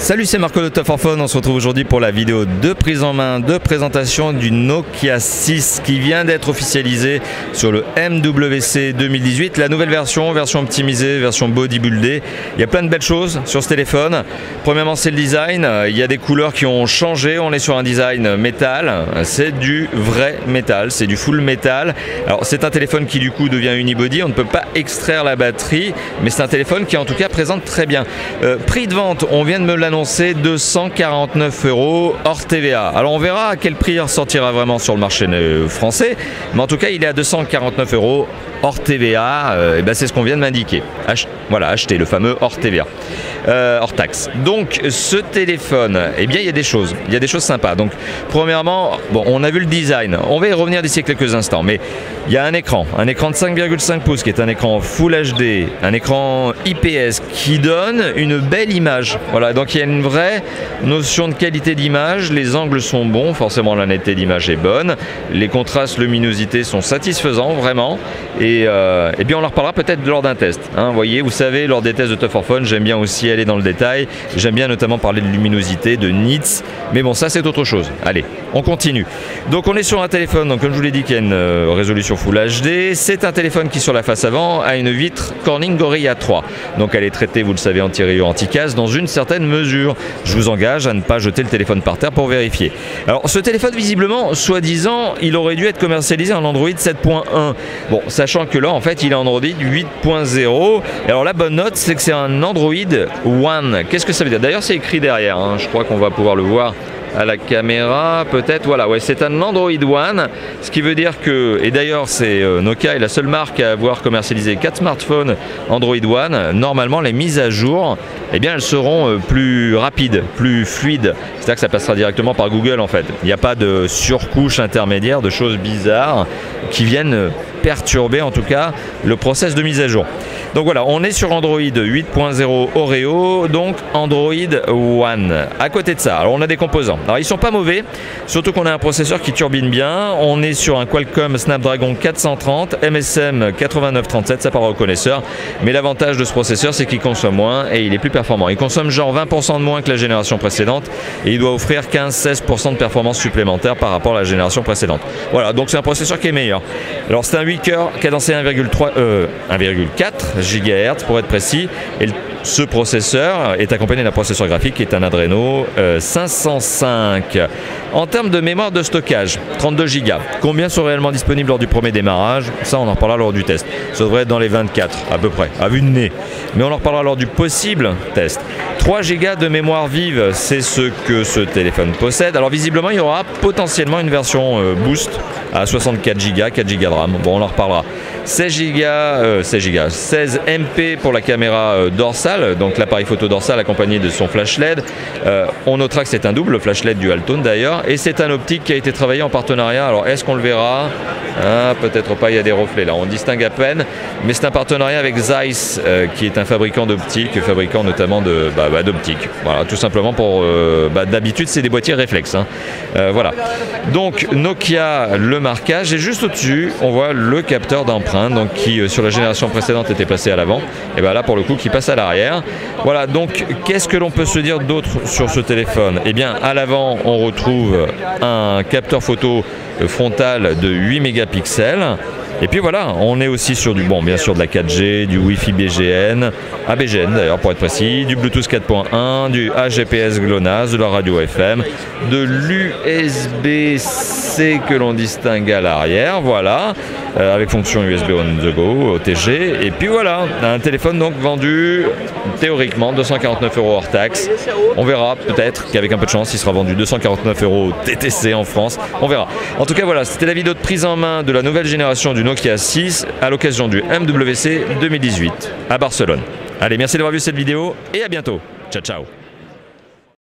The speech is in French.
Salut, c'est Marco de Top 4 Phone. On se retrouve aujourd'hui pour la vidéo de prise en main, de présentation du Nokia 6 qui vient d'être officialisé sur le MWC 2018. La nouvelle version optimisée, version bodybuildée. Il y a plein de belles choses sur ce téléphone. Premièrement, c'est le design. Il y a des couleurs qui ont changé. On est sur un design métal. C'est du vrai métal, c'est du full métal. Alors, c'est un téléphone qui du coup devient unibody. On ne peut pas extraire la batterie, mais c'est un téléphone qui en tout cas présente très bien. Prix de vente, on vient de me l'annoncer, 249 € hors TVA. Alors on verra à quel prix il ressortira vraiment sur le marché français, mais en tout cas il est à 249 € hors TVA. Et ben c'est ce qu'on vient de m'indiquer. Voilà, acheter le fameux hors TVA, hors taxe. Donc ce téléphone, eh bien il y a des choses sympas. Donc premièrement, bon, on a vu le design, on va y revenir d'ici quelques instants, mais il y a un écran de 5,5 pouces qui est un écran Full HD, un écran IPS qui donne une belle image. Voilà, donc il y a une vraie notion de qualité d'image, les angles sont bons, forcément la netteté d'image est bonne, les contrastes, luminosité sont satisfaisants vraiment, et bien on en reparlera peut-être lors d'un test. Vous voyez, vous savez, lors des tests de Top 4 Phone, j'aime bien aussi aller dans le détail, j'aime bien notamment parler de luminosité, de nits, mais bon ça c'est autre chose. Allez, on continue. Donc on est sur un téléphone, donc comme je vous l'ai dit, qui a une résolution Full HD, c'est un téléphone qui sur la face avant a une vitre Corning Gorilla 3, donc elle est traitée, vous le savez, anti-rayures, anti-casse dans une certaine mesure. Je vous engage à ne pas jeter le téléphone par terre pour vérifier. Alors ce téléphone visiblement, soi-disant, il aurait dû être commercialisé en Android 7.1. Bon, sachant que là en fait il est en Android 8.0. Alors la bonne note, c'est que c'est un Android One. Qu'est-ce que ça veut dire? D'ailleurs c'est écrit derrière, je crois qu'on va pouvoir le voir à la caméra peut-être. Voilà, ouais, c'est un Android One, ce qui veut dire que, et d'ailleurs c'est Nokia est la seule marque à avoir commercialisé 4 smartphones Android One. Normalement les mises à jour, eh bien elles seront plus rapides, plus fluides, c'est-à-dire que ça passera directement par Google en fait. Il n'y a pas de surcouche intermédiaire, de choses bizarres qui viennent perturber en tout cas le process de mise à jour. Donc voilà, on est sur Android 8.0 Oreo, donc Android One. À côté de ça, alors on a des composants. Alors ils sont pas mauvais, surtout qu'on a un processeur qui turbine bien. On est sur un Qualcomm Snapdragon 430, MSM 8937, ça part au connaisseur. Mais l'avantage de ce processeur, c'est qu'il consomme moins et il est plus performant. Il consomme genre 20% de moins que la génération précédente et il doit offrir 15-16% de performance supplémentaire par rapport à la génération précédente. Voilà, donc c'est un processeur qui est meilleur. Alors c'est un 8 cœurs cadencé 1,4 GHz pour être précis, et ce processeur est accompagné d'un processeur graphique qui est un Adreno 505. En termes de mémoire de stockage, 32 Go. Combien sont réellement disponibles lors du premier démarrage? Ça on en reparlera lors du test. Ça devrait être dans les 24 à peu près, à vue de nez. Mais on en reparlera lors du possible test. 3 Go de mémoire vive, c'est ce que ce téléphone possède. Alors visiblement il y aura potentiellement une version boost à 64 Go, 4 Go de RAM. Bon, on en reparlera. 16 MP pour la caméra dorsale, donc l'appareil photo dorsal accompagné de son flash LED. On notera que c'est un double flash LED dual tone d'ailleurs, et c'est un optique qui a été travaillé en partenariat. Alors est-ce qu'on le verra? Peut-être pas, il y a des reflets là, on distingue à peine, mais c'est un partenariat avec Zeiss qui est un fabricant d'optique, fabricant notamment d'optique. Voilà, tout simplement pour d'habitude c'est des boîtiers réflexes. Voilà. Donc Nokia, le marquage, et juste au-dessus on voit le capteur d'empreinte, donc qui sur la génération précédente était placé à l'avant, et bien là pour le coup qui passe à l'arrière. Voilà, donc qu'est-ce que l'on peut se dire d'autre sur ce téléphone? Eh bien à l'avant on retrouve un capteur photo frontal de 8 mégapixels. Et puis voilà, on est aussi sur bien sûr de la 4G, du Wi-Fi BGN, ABGN d'ailleurs pour être précis, du Bluetooth 4.1, du AGPS GLONASS, de la radio FM, de l'USB-C que l'on distingue à l'arrière, voilà, avec fonction USB on the go, OTG, et puis voilà, un téléphone donc vendu théoriquement 249 € hors taxe. On verra peut-être qu'avec un peu de chance il sera vendu 249 € TTC en France, on verra. En tout cas voilà, c'était la vidéo de prise en main de la nouvelle génération du Nokia 6 à l'occasion du MWC 2018 à Barcelone. Allez, merci d'avoir vu cette vidéo et à bientôt. Ciao, ciao.